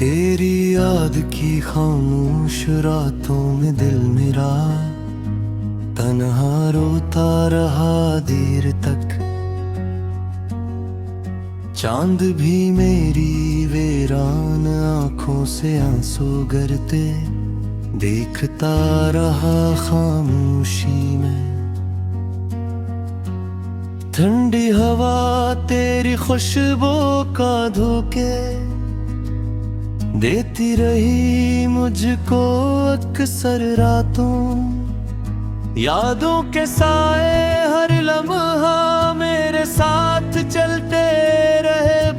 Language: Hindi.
तेरी याद की खामोश रातों में दिल मेरा तन्हा रोता रहा देर तक। चांद भी मेरी वीरान आंखों से आंसू गिरते देखता रहा खामोशी में। ठंडी हवा तेरी खुशबू का धोखे देती रही मुझको अक्सर रातों। यादों के साए हर लम्हा मेरे साथ चलते रहे।